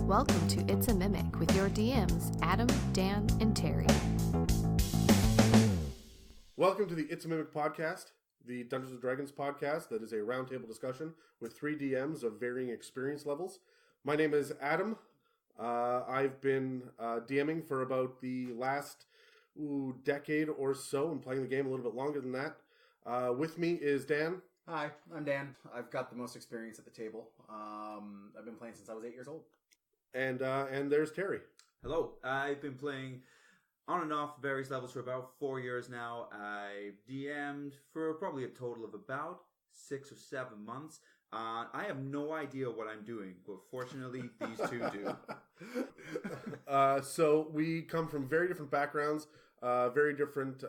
Welcome to It's a Mimic with your DMs, Adam, Dan, and Terry. Welcome to the It's a Mimic podcast, the Dungeons & Dragons podcast that is a roundtable discussion with three DMs of varying experience levels. My name is Adam. I've been DMing for about the last decade or so and playing the game a little bit longer than that. With me is Dan. Hi, I'm Dan. I've got the most experience at the table. I've been playing since I was 8 years old. And there's Terry. Hello. I've been playing on and off various levels for about 4 years now. I DM'd for probably a total of about 6 or 7 months. I have no idea what I'm doing, but fortunately these two do. So we come from very different backgrounds, very different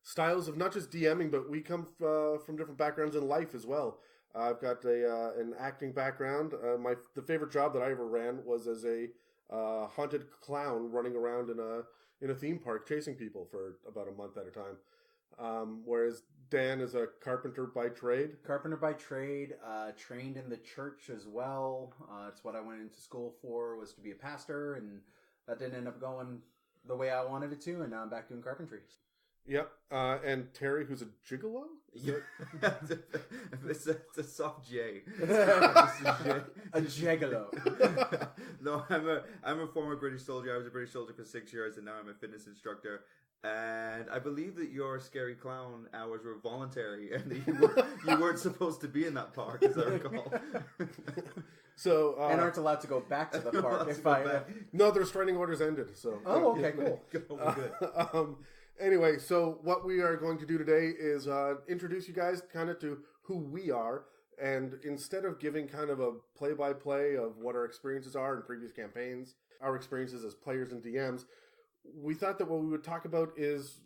styles of not just DMing, but we come from different backgrounds in life as well. I've got an acting background. The favorite job that I ever ran was as a haunted clown running around in a theme park chasing people for about a month at a time. Whereas Dan is a carpenter by trade. Trained in the church as well. It's what I went into school for, was to be a pastor, and that didn't end up going the way I wanted it to, and now I'm back doing carpentry. Yep. And Terry, who's a gigolo? Yeah. It's a soft J. A gigolo. No, I'm a former British soldier. I was a British soldier for 6 years, and now I'm a fitness instructor. And I believe that your scary clown hours were voluntary, and that you weren't supposed to be in that park, as I recall. So and aren't allowed to go back to the park No, the restraining orders ended. So. Oh, okay, cool. Good. Anyway, so what we are going to do today is introduce you guys kind of to who we are, and instead of giving kind of a play-by-play of what our experiences are in previous campaigns, our experiences as players and DMs, we thought that what we would talk about is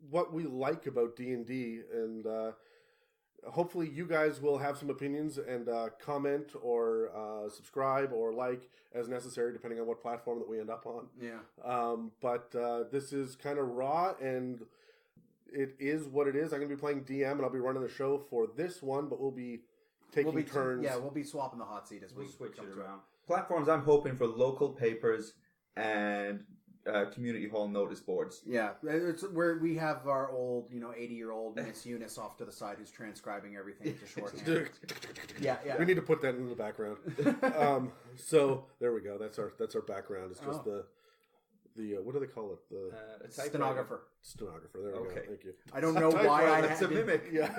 what we like about D&D, and hopefully you guys will have some opinions and comment or subscribe or like as necessary, depending on what platform that we end up on. Yeah. But this is kind of raw, and it is what it is. I'm going to be playing DM, and I'll be running the show for this one, but we'll be taking turns. We'll be swapping the hot seat as we switch it around. Platforms, I'm hoping for local papers and community hall notice boards. Yeah, it's where we have our old, 80-year-old Miss Eunice off to the side who's transcribing everything to shorthand. Yeah. We need to put that in the background. So there we go. That's our background. It's just the what do they call it? The stenographer. Stenographer. There we go. Thank you. I don't know why I had to mimic. Yeah.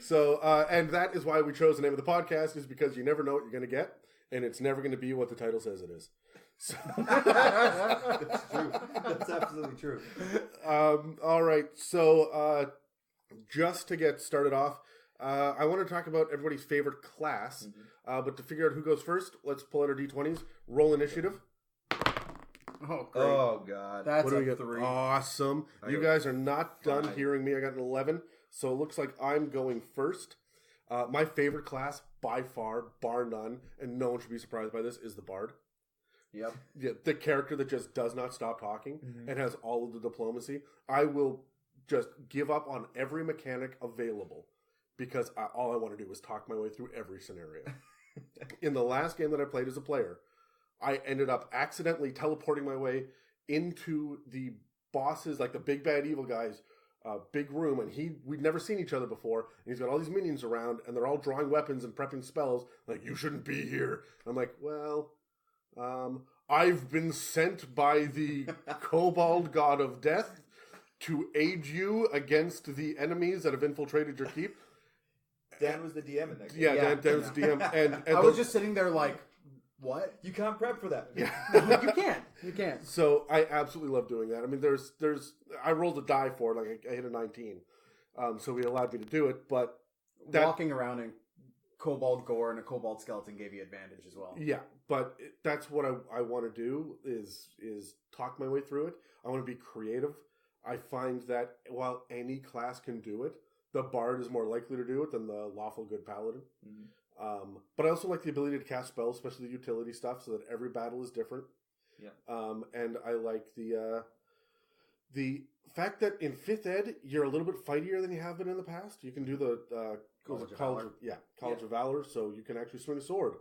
So and that is why we chose the name of the podcast, is because you never know what you're going to get, and it's never going to be what the title says it is. So That's true. That's absolutely true. All right. So just to get started off, I want to talk about everybody's favorite class. Mm-hmm. But to figure out who goes first, let's pull out our D20s. Roll initiative. Oh, great. Oh, God. That's what do we get? 3. Awesome. You guys are not done hearing me. I got an 11. So it looks like I'm going first. My favorite class, by far, bar none, and no one should be surprised by this, is the bard. Yep. Yeah, the character that just does not stop talking and has all of the diplomacy. I will just give up on every mechanic available because all I want to do is talk my way through every scenario. In the last game that I played as a player, I ended up accidentally teleporting my way into the boss's, like the big bad evil guy's big room, and we'd never seen each other before, and he's got all these minions around, and they're all drawing weapons and prepping spells, like, you shouldn't be here. I'm like, well... I've been sent by the kobold god of death to aid you against the enemies that have infiltrated your keep. Dan was the DM in that game. Yeah. Dan was the DM. And I was just sitting there like, what? You can't prep for that. Yeah. You can't. So I absolutely love doing that. I mean, I rolled a die for it, like I hit a 19. So he allowed me to do it, but... Walking around in kobold gore and a kobold skeleton gave you advantage as well. Yeah, but that's what I want to do is talk my way through it. I want to be creative. I find that while any class can do it, the bard is more likely to do it than the lawful good paladin. Mm-hmm. But I also like the ability to cast spells, especially the utility stuff, so that every battle is different. Yeah. And I like the fact that in 5th Ed, you're a little bit fightier than you have been in the past. You can do the College of Valor, so you can actually swing a sword.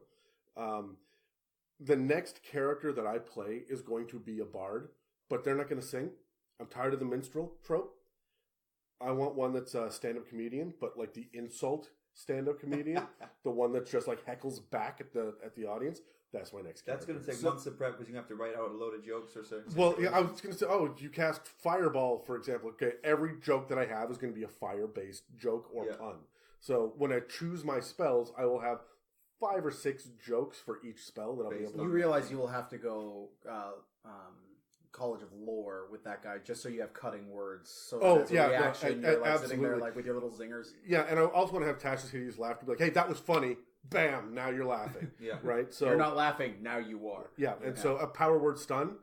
the next character that I play is going to be a bard, but they're not going to sing. I'm tired of the minstrel trope. I want one that's a stand-up comedian, but like the insult stand-up comedian, the one that just like heckles back at the audience. That's my next character. That's going to take months of prep because you have to write out a load of jokes or something. Well, yeah, I was going to say, you cast Fireball, for example. Okay, every joke that I have is going to be a fire-based joke or pun. So when I choose my spells, I will have 5 or 6 jokes for each spell that I'll be able to... You realize you will have to go College of Lore with that guy just so you have cutting words. So that's a reaction. You're like sitting there like with your little zingers. Yeah, and I also want to have Tasha's hideous laugh to be like, hey, that was funny. Bam, now you're laughing. Right? So you're not laughing, now you are. Yeah, and so a power word stun,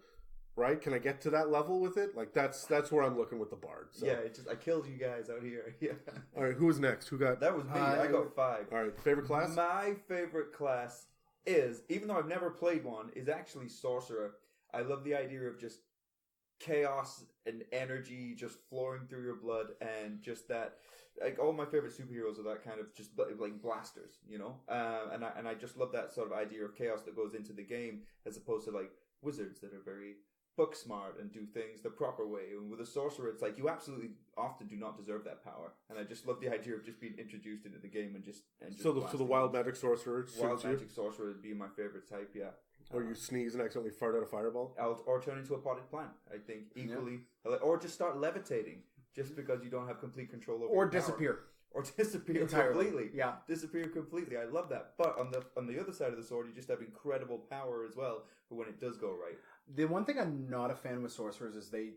right? Can I get to that level with it? Like that's where I'm looking with the bard. So. Yeah, it's just I killed you guys out here. Yeah. All right, who was next? Who got? That was me. I got 5. All right, favorite class? My favorite class is, even though I've never played one, is actually sorcerer. I love the idea of just chaos and energy just flowing through your blood, and just that, like, all my favorite superheroes are that kind of just like blasters, you know. And I just love that sort of idea of chaos that goes into the game, as opposed to like wizards that are very book smart and do things the proper way. And with a sorcerer, it's like you absolutely often do not deserve that power. And I just love the idea of just being introduced into the game and just so the wild magic sorcerer. Wild magic sorcerer would be my favorite type. Yeah. Or you sneeze and accidentally fart out a fireball? Or turn into a potted plant, I think, equally. Yeah. Or just start levitating, just because you don't have complete control over or disappear. Or disappear entirely. Completely. Yeah. Disappear completely. I love that. But on the other side of the sword, you just have incredible power as well for when it does go right. The one thing I'm not a fan with sorcerers is they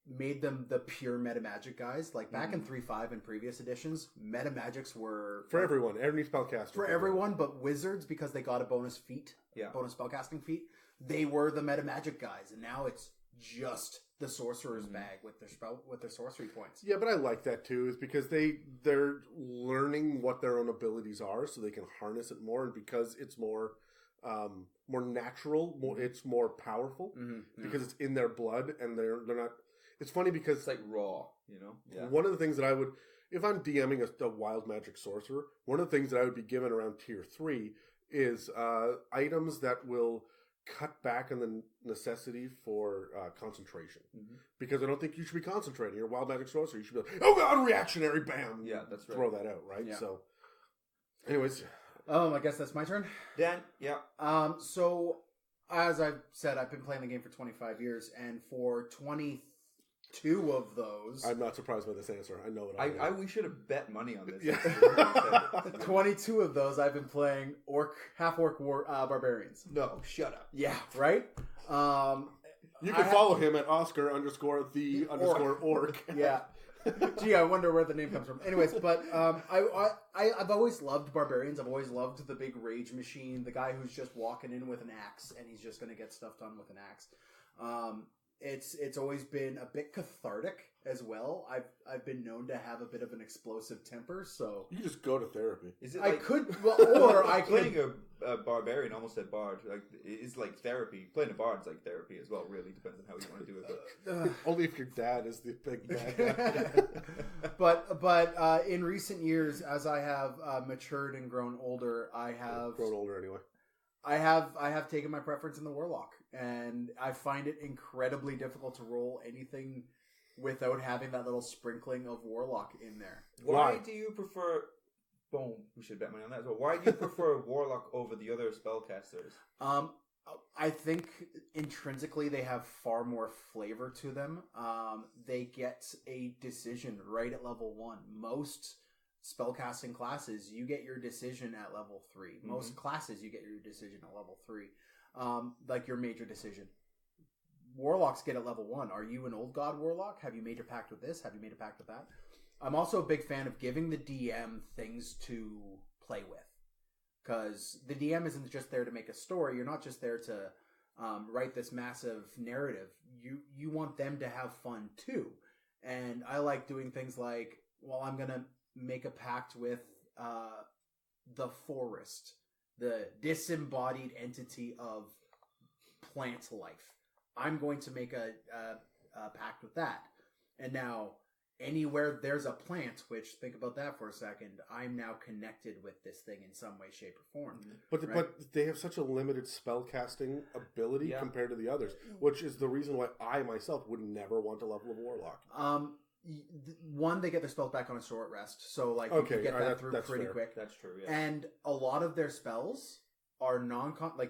made them the pure meta magic guys. Like back in 3.5 and previous editions, meta magics were for everyone, every spellcaster. For everyone, but wizards, because they got a bonus feat, bonus spellcasting feat, they were the meta magic guys, and now it's just the sorcerer's bag with their sorcery points. Yeah, but I like that too, is because they're learning what their own abilities are, so they can harness it more, and because it's more natural, it's more powerful because it's in their blood, and they're not. It's funny because it's like raw, you know. Yeah. One of the things that I would, if I'm DMing a wild magic sorcerer, one of the things that I would be given around tier 3 is items that will cut back on the necessity for concentration. Because I don't think you should be concentrating. You're a wild magic sorcerer. You should be like, oh god, reactionary, bam. Yeah, that's right. Throw that out, right? Yeah. So, anyways. I guess that's my turn. Dan, yeah. So, as I've said, I've been playing the game for 25 years, and for 22 of those... I'm not surprised by this answer. I know it. We should have bet money on this. Yeah. 22 of those I've been playing half-orc barbarians. No, shut up. Yeah, right? You can follow him at Oscar_the_orc. Yeah. Gee, I wonder where the name comes from. Anyways, but I've always loved barbarians. I've always loved the big rage machine, the guy who's just walking in with an axe and he's just going to get stuff done with an axe. It's always been a bit cathartic as well. I've been known to have a bit of an explosive temper, so you can just go to therapy. Is it? I could, or I could. Playing a barbarian, almost said bard, like is like therapy. Playing a bard's like therapy as well. Really depends on how you want to do it. But only if your dad is the big bad guy. but in recent years, as I have matured and grown older, I have grown older anyway. I have taken my preference in the warlock, and I find it incredibly difficult to roll anything without having that little sprinkling of warlock in there. Why do you prefer? Boom, we should bet money on that as well. Why do you prefer warlock over the other spellcasters? I think intrinsically they have far more flavor to them. They get a decision right at level 1. Most spellcasting classes, you get your decision at level 3. Most classes, you get your decision at level 3. Like your major decision. Warlocks get at level 1. Are you an old god warlock? Have you made your pact with this? Have you made a pact with that? I'm also a big fan of giving the DM things to play with. Because the DM isn't just there to make a story. You're not just there to write this massive narrative. You want them to have fun too. And I like doing things like, well, I'm going to make a pact with the forest, the disembodied entity of plant life. I'm going to make a pact with that. And now, anywhere there's a plant, which, think about that for a second, I'm now connected with this thing in some way, shape, or form. But they have such a limited spell casting ability compared to the others, which is the reason why I myself would never want to level a warlock. One, they get their spells back on a short rest, so like you can get that through pretty quick. That's true. Yeah. And a lot of their spells are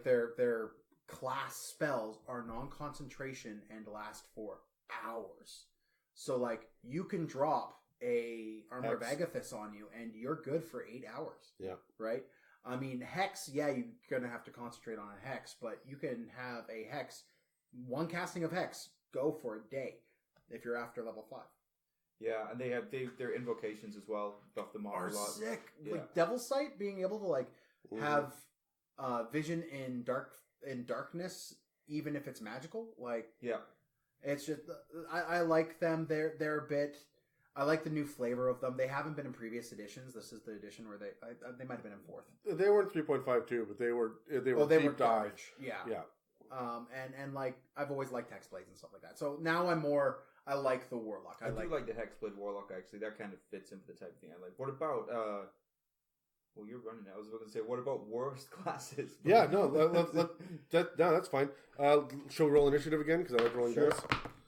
their class spells are non-concentration and last for hours. So like you can drop a Armor of Agathis on you and you're good for 8 hours. Yeah. Right? I mean, Hex, yeah, you're going to have to concentrate on a Hex, but you can have a Hex, one casting of Hex, go for a day if you're after level 5. Yeah, and they have their invocations as well. Buff them Are a lot. sick. Yeah. Like Devil's Sight, being able to like have vision in darkness, even if it's magical. Like it's just I like them. They're a bit. I like the new flavor of them. They haven't been in previous editions. This is the edition where they might have been in 4th. They were in 3.52, but they were deep dive. Yeah. And like I've always liked Hexblades and stuff like that. So now I like the Warlock. I do like the Hexblade Warlock, actually. That kind of fits into the type of thing I like. What about, well, you're running now. I was about to say, what about worst classes? Yeah, no, that's fine. Shall we roll initiative again? Because I like rolling dice.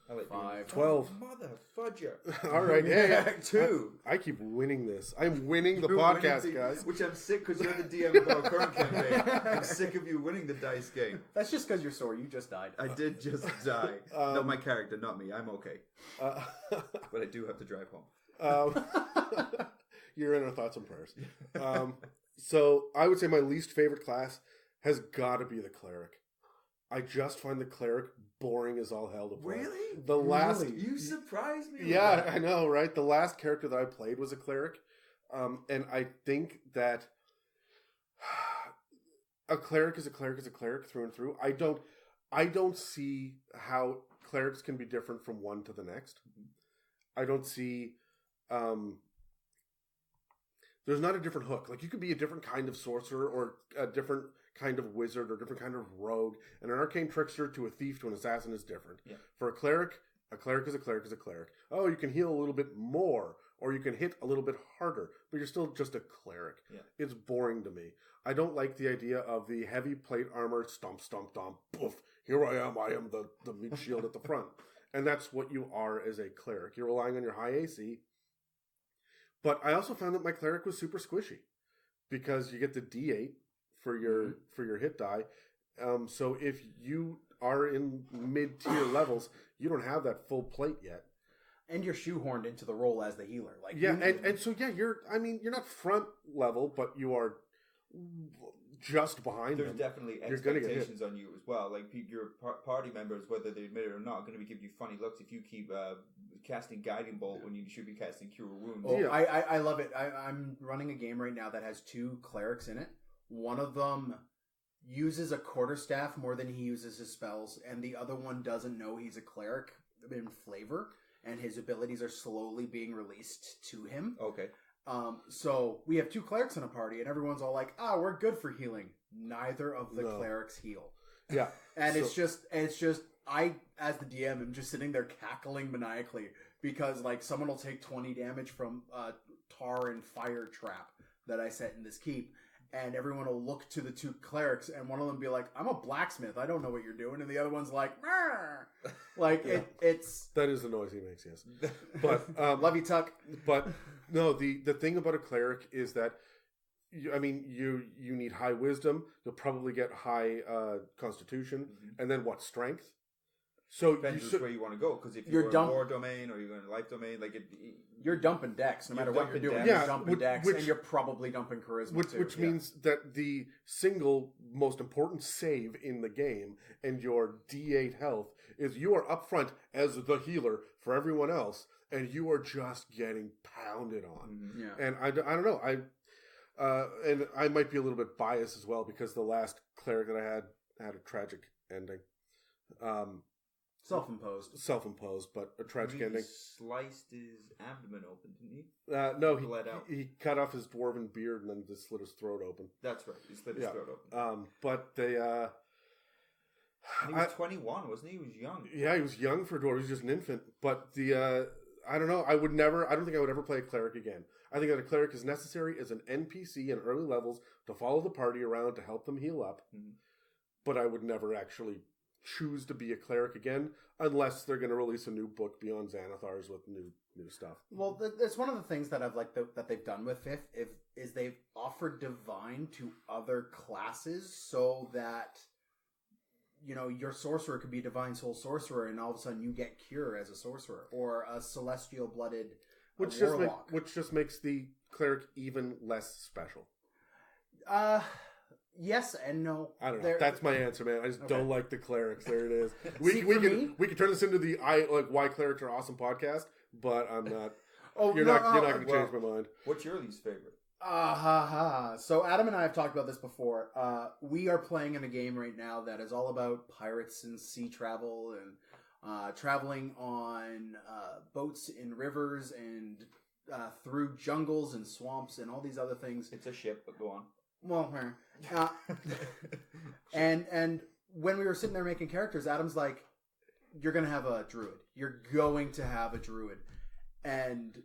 I like 5. 12. Mother fudger. All right, yeah. 2. I keep winning this. I'm winning the podcast, guys. Which I'm sick because you're the DM of our current campaign. I'm sick of you winning the dice game. That's just because you're sore. You just died. I did just die. No, my character, not me. I'm okay. But I do have to drive home. You're in our thoughts and prayers. So I would say my least favorite class has got to be the cleric. I just find the cleric boring as all hell to play. Really? You surprised me. Yeah, I know, right? The last character that I played was a cleric. And I think that a cleric is a cleric is a cleric through and through. I don't see how clerics can be different from one to the next. I don't see there's not a different hook. Like you could be a different kind of sorcerer or a different kind of wizard or different kind of rogue, and an arcane trickster to a thief to an assassin is different. Yeah. For a cleric is a cleric is a cleric. Oh, you can heal a little bit more, or you can hit a little bit harder, but you're still just a cleric. Yeah. It's boring to me. I don't like the idea of the heavy plate armor, stomp, stomp, stomp, poof, here I am the meat shield at the front. And that's what you are as a cleric. You're relying on your high AC. But I also found that my cleric was super squishy, because you get the D8 for your hit die. So if you are in mid-tier levels, you don't have that full plate yet. And you're shoehorned into the role as the healer. Like you're not front level, but you are just behind them. There's definitely expectations on you as well. Like your party members, whether they admit it or not, are going to be giving you funny looks if you keep casting Guiding Bolt when you should be casting Cure Wounds. Oh, yeah. I love it. I'm running a game right now that has 2 clerics in it. One of them uses a quarterstaff more than he uses his spells, and the other one doesn't know he's a cleric in flavor, and his abilities are slowly being released to him. Okay. So we have 2 clerics in a party, and everyone's all like, we're good for healing. Neither of the clerics heal. Yeah. And it's just I, as the DM, am just sitting there cackling maniacally because like someone will take 20 damage from tar and fire trap that I set in this keep, and everyone will look to the 2 clerics, and one of them be like, I'm a blacksmith, I don't know what you're doing, and the other one's like, Murr! Like it's that is the noise he makes, yes. But love you, Tuck. But no, the thing about a cleric is that you need high wisdom. You'll probably get high constitution, and then what, strength? So depends where you want to go, because if you're in war domain or you're going to life domain, like you're dumping dex no matter what you're doing. You're dumping dex, and you're probably dumping charisma too. Which means that the single most important save in the game and your D8 health is you are up front as the healer for everyone else, and you are just getting pounded on. Mm-hmm. Yeah. And I don't know. And I might be a little bit biased as well, because the last cleric that I had a tragic ending. Self-imposed, but a tragic ending. He sliced his abdomen open, didn't he? No, he cut off his dwarven beard and then just slit his throat open. That's right, he slit his throat open. But they... he was 21, wasn't he? He was young. Yeah, he was young for a dwarf. He was just an infant. But the I don't know. I don't think I would ever play a cleric again. I think that a cleric is necessary as an NPC in early levels to follow the party around to help them heal up. Mm-hmm. But I would never actually choose to be a cleric again unless they're going to release a new book beyond Xanathar's with new stuff. Well, that's one of the things that I've liked that they've done with Fifth is they've offered divine to other classes so that your sorcerer could be a divine soul sorcerer, and all of a sudden you get cure as a sorcerer, or a celestial blooded warlock, which just makes the cleric even less special. Yes and no. I don't know. That's my answer, man. I just don't like the clerics. There it is. We can turn this into the why clerics are awesome podcast, but I'm not. You're not going to change my mind. What's your least favorite? So Adam and I have talked about this before. We are playing in a game right now that is all about pirates and sea travel and traveling on boats in rivers and through jungles and swamps and all these other things. It's a ship, but go on. Well, and when we were sitting there making characters, Adam's like, "You're gonna have a druid. You're going to have a druid," and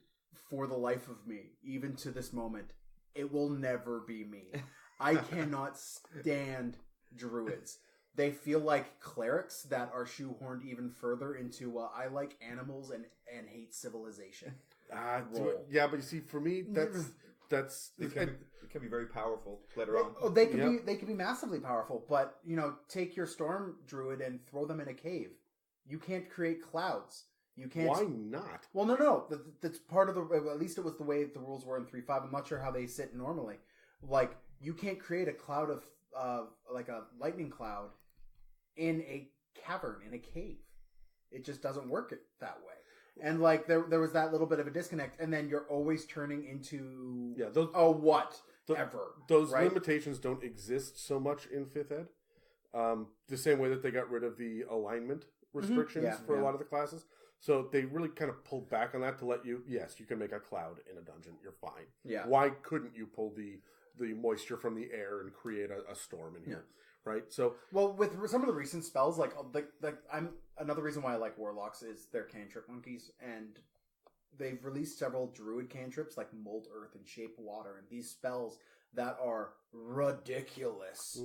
for the life of me, even to this moment, it will never be me. I cannot stand druids. They feel like clerics that are shoehorned even further into I like animals and hate civilization. Yeah, but you see, for me, that's it can be very powerful later on. Oh, they can be massively powerful, but take your storm druid and throw them in a cave. You can't create clouds. You can't. Why not? Well, no. That's part of the. At least it was the way the rules were in 3.5. I'm not sure how they sit normally. Like, you can't create a cloud of like a lightning cloud in a cavern in a cave. It just doesn't work that way. And like there was that little bit of a disconnect, and then you're always turning into those right? limitations don't exist so much in 5th ed. The same way that they got rid of the alignment restrictions for a lot of the classes. So they really kind of pulled back on that to let you can make a cloud in a dungeon. You're fine. Yeah. Why couldn't you pull the moisture from the air and create a storm in here? Yeah. Right? So, well, with some of the recent spells, like another reason why I like warlocks is they're cantrip monkeys, and they've released several druid cantrips like mold earth and shape water, and these spells that are ridiculous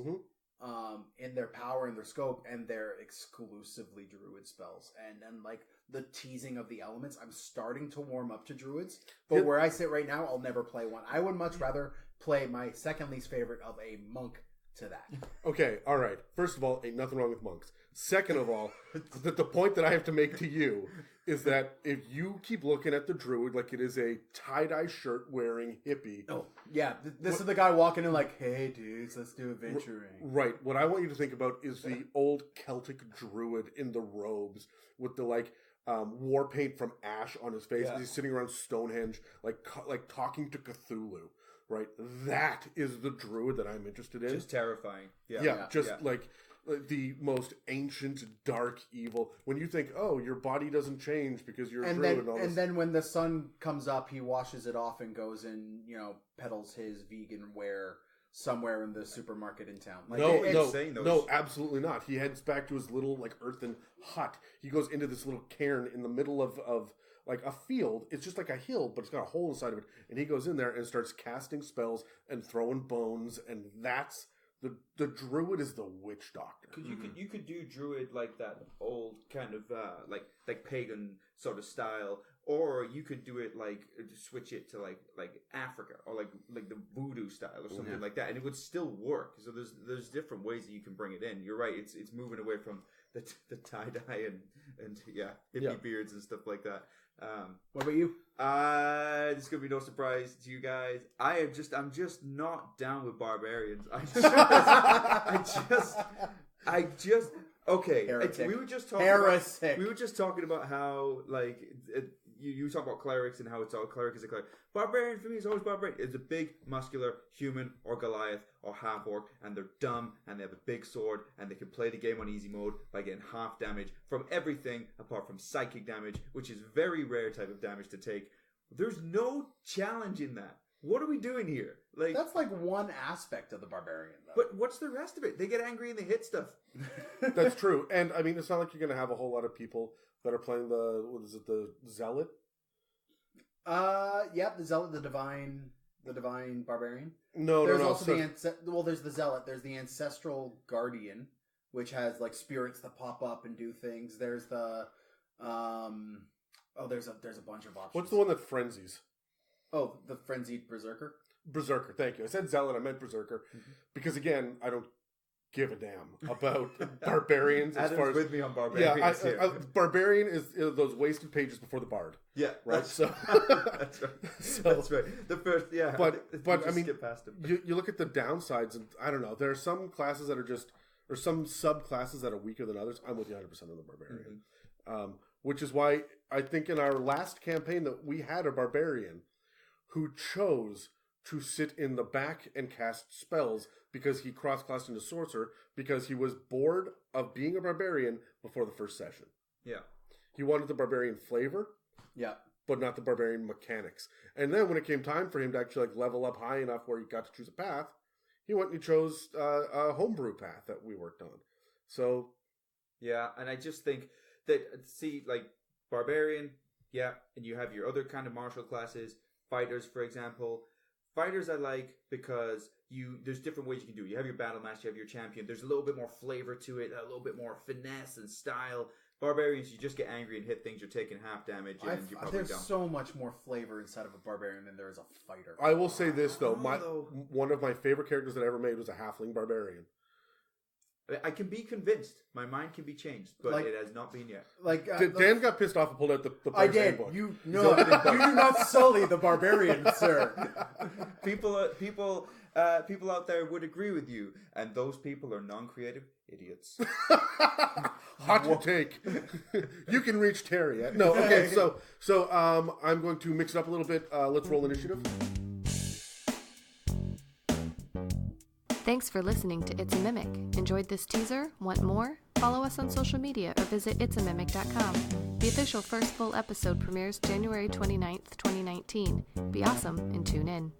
in their power and their scope, and they're exclusively druid spells. And like the teasing of the elements, I'm starting to warm up to druids, but where I sit right now, I'll never play one. I would much rather play my second least favorite of a monk to that. Okay, all right. First of all, ain't nothing wrong with monks. Second of all, the point that I have to make to you is that if you keep looking at the druid like it is a tie-dye shirt wearing hippie. Oh, yeah. This is the guy walking in like, hey, dudes, let's do adventuring. Right. What I want you to think about is the old Celtic druid in the robes with the war paint from ash on his face. Yeah. He's sitting around Stonehenge like talking to Cthulhu. Right, that is the druid that I'm interested in. Just terrifying. Like the most ancient, dark evil. When you think, oh, your body doesn't change because you're a druid. And then when the sun comes up, he washes it off and goes and peddles his vegan wear somewhere in the supermarket in town. Like, no, absolutely not. He heads back to his little earthen hut. He goes into this little cairn in the middle of like a field. It's just like a hill, but it's got a hole inside of it. And he goes in there and starts casting spells and throwing bones. And that's the druid is the witch doctor. Because you could do druid like that old kind of like pagan sort of style, or you could do it switch it to like Africa or like the voodoo style or something like that, and it would still work. So there's different ways that you can bring it in. You're right. It's moving away from the tie dye and hippie beards and stuff like that. What about you? This is gonna be no surprise to you guys. I'm just not down with barbarians. I just okay. We were just talking about how you talk about clerics and how it's all cleric is a cleric. Barbarian for me is always barbarian. It's a big, muscular human or Goliath or half orc, and they're dumb and they have a big sword and they can play the game on easy mode by getting half damage from everything apart from psychic damage, which is very rare type of damage to take. There's no challenge in that. What are we doing here? That's one aspect of the barbarian, though. But what's the rest of it? They get angry and they hit stuff. That's true. And I mean, it's not like you're going to have a whole lot of people that are playing the zealot. Yeah, the zealot, the divine barbarian. No, There's no, no. also there's the zealot. There's the ancestral guardian, which has like spirits that pop up and do things. There's the there's a bunch of options. What's the one that frenzies? Oh, the frenzied berserker. Berserker, thank you. I said zealot, I meant berserker. Because again, I don't give a damn about barbarians as Adam's far as with me on barbarians here. Barbarian is those wasted pages before the bard. Yeah, Right. So that's right. That's right. The first, yeah. But I mean, skip past them. you look at the downsides, and I don't know. There are some classes that are just, or some subclasses that are weaker than others. I'm with you 100% on the barbarian, which is why I think in our last campaign that we had a barbarian who chose to sit in the back and cast spells because he cross-classed into sorcerer because he was bored of being a barbarian before the first session. Yeah. He wanted the barbarian flavor. Yeah. But not the barbarian mechanics. And then when it came time for him to actually like level up high enough where he got to choose a path, he went and he chose a homebrew path that we worked on. So, yeah, and I just think that, see, like, barbarian, yeah, and you have your other kind of martial classes, fighters, for example. Fighters I like because there's different ways you can do it. You have your battle master, you have your champion. There's a little bit more flavor to it, a little bit more finesse and style. Barbarians, you just get angry and hit things. You're taking half damage, and you're probably there's done. so much more flavor inside of a barbarian than there is a fighter. I will say this though, one of my favorite characters that I ever made was a halfling barbarian. I can be convinced. My mind can be changed, but it has not been yet. Like Dan got pissed off and pulled out the I player's did. handbook. You do not sully the barbarian, sir. People out there would agree with you, and those people are non-creative idiots. Hot take. You can reach Terry. No, okay. So I'm going to mix it up a little bit. Let's roll initiative. Thanks for listening to It's a Mimic. Enjoyed this teaser? Want more? Follow us on social media or visit itsamimic.com. The official first full episode premieres January 29th, 2019. Be awesome and tune in.